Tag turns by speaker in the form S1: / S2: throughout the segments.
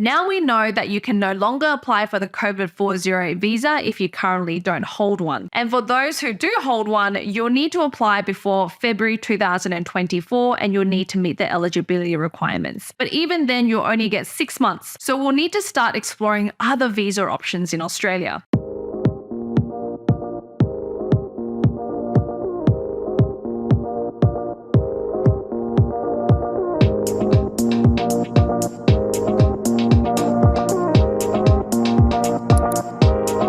S1: Now we know that you can no longer apply for the COVID-40 visa if you currently don't hold one. And for those who do hold one, you'll need to apply before February 2024 and you'll need to meet the eligibility requirements. But even then, you'll only get 6 months. So we'll need to start exploring other visa options in Australia.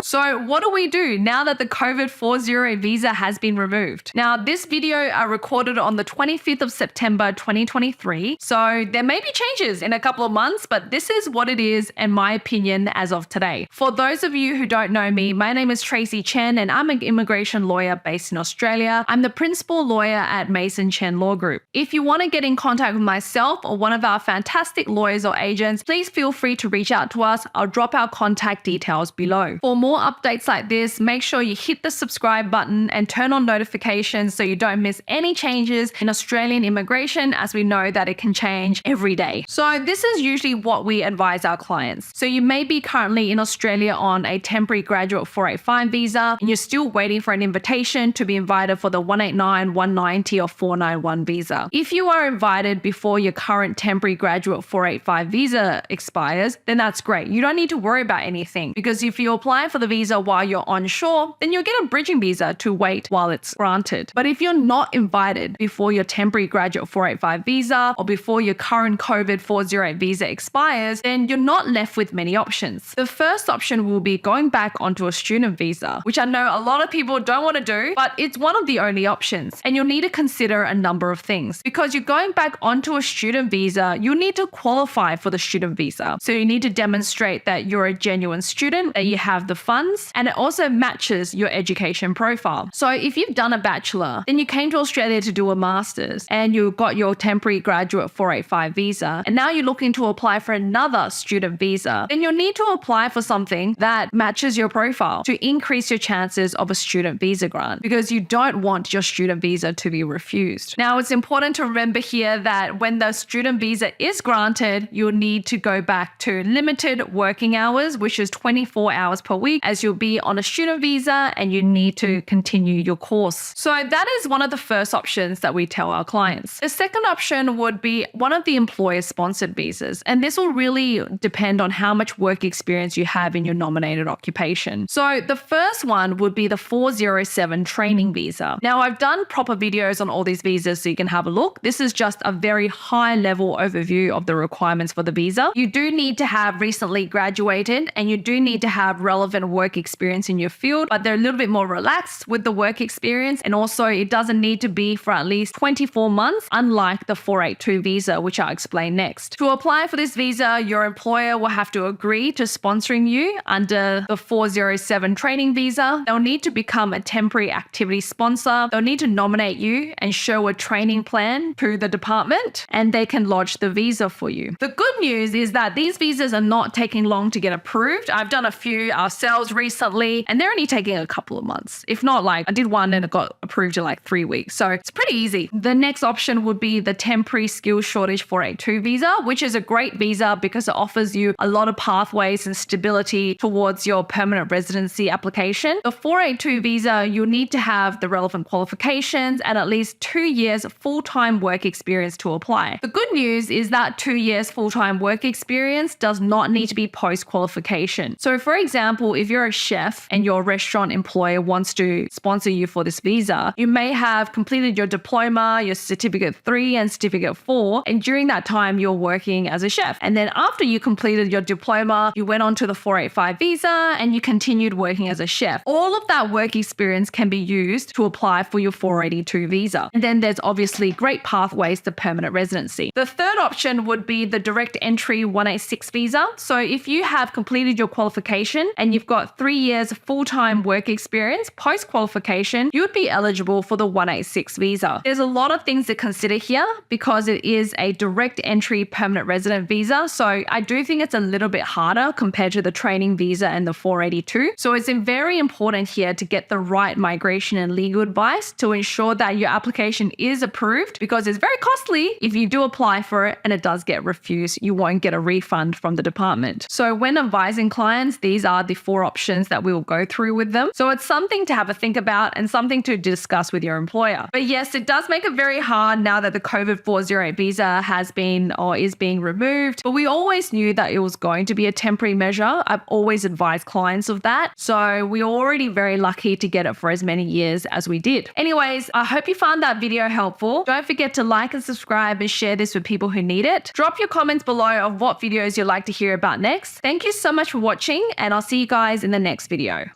S1: So what do we do now that the COVID-40 visa has been removed? Now, this video I recorded on the 25th of September 2023. So there may be changes in a couple of months, but this is what it is in my opinion as of today. For those of you who don't know me, my name is Tracy Chen and I'm an immigration lawyer based in Australia. I'm the principal lawyer at Mason Chen Law Group. If you want to get in contact with myself or one of our fantastic lawyers or agents, please feel free to reach out to us. I'll drop our contact details below. For more updates like this, make sure you hit the subscribe button and turn on notifications so you don't miss any changes in Australian immigration, as we know that it can change every day. So this is usually what we advise our clients. So you may be currently in Australia on a temporary graduate 485 visa and you're still waiting for an invitation to be invited for the 189, 190 or 491 visa. If you are invited before your current temporary graduate 485 visa expires, then that's great. You don't need to worry about anything, because if you apply for the visa while you're onshore, then you'll get a bridging visa to wait while it's granted. But if you're not invited before your temporary graduate 485 visa or before your current COVID-40 visa expires, then you're not left with many options. The first option will be going back onto a student visa, which I know a lot of people don't want to do, but it's one of the only options. And you'll need to consider a number of things. Because you're going back onto a student visa, you'll need to qualify for the student visa. So you need to demonstrate that you're a genuine student, that you have the funds, and it also matches your education profile. So if you've done a bachelor, then you came to Australia to do a master's and you got your temporary graduate 485 visa, and now you're looking to apply for another student visa, then you'll need to apply for something that matches your profile to increase your chances of a student visa grant, because you don't want your student visa to be refused. Now, it's important to remember here that when the student visa is granted, you'll need to go back to limited working hours, which is 24 hours per week, as you'll be on a student visa and you need to continue your course. So that is one of the first options that we tell our clients. The second option would be one of the employer-sponsored visas, and this will really depend on how much work experience you have in your nominated occupation. So the first one would be the 407 training visa. Now, I've done proper videos on all these visas so you can have a look. This is just a very high-level overview of the requirements for the visa. You do need to have recently graduated and you do need to have relevant work experience in your field, but they're a little bit more relaxed with the work experience, and also it doesn't need to be for at least 24 months, unlike the 482 visa, which I'll explain next. To apply for this visa, your employer will have to agree to sponsoring you under the 407 training visa. They'll need to become a temporary activity sponsor. They'll need to nominate you and show a training plan to the department, and they can lodge the visa for you. The good news is that these visas are not taking long to get approved. I've done a few ourselves recently, and they're only taking a couple of months. If not, like I did one and it got approved in like 3 weeks. So it's pretty easy. The next option would be the temporary skills shortage 482 visa, which is a great visa because it offers you a lot of pathways and stability towards your permanent residency application. The 482 visa, you'll need to have the relevant qualifications and at least 2 years full-time work experience to apply. The good news is that 2 years full-time work experience does not need to be post-qualification. So for example, if you're a chef and your restaurant employer wants to sponsor you for this visa, you may have completed your diploma, your certificate 3 and certificate 4, and during that time you're working as a chef. And then after you completed your diploma, you went on to the 485 visa and you continued working as a chef. All of that work experience can be used to apply for your 482 visa. And then there's obviously great pathways to permanent residency. The third option would be the direct entry 186 visa. So if you have completed your qualification and you've got 3 years full-time work experience post-qualification, you would be eligible for the 186 visa. There's a lot of things to consider here because it is a direct entry permanent resident visa. So I do think it's a little bit harder compared to the training visa and the 482. So it's very important here to get the right migration and legal advice to ensure that your application is approved, because it's very costly if you do apply for it and it does get refused. You won't get a refund from the department. So when advising clients, these are the 4 options that we will go through with them. So it's something to have a think about and something to discuss with your employer. But yes, it does make it very hard now that the COVID 408 visa has been or is being removed. But we always knew that it was going to be a temporary measure. I've always advised clients of that. So we're already very lucky to get it for as many years as we did. Anyways, I hope you found that video helpful. Don't forget to like and subscribe and share this with people who need it. Drop your comments below of what videos you'd like to hear about next. Thank you so much for watching, and I'll see you guys in the next video.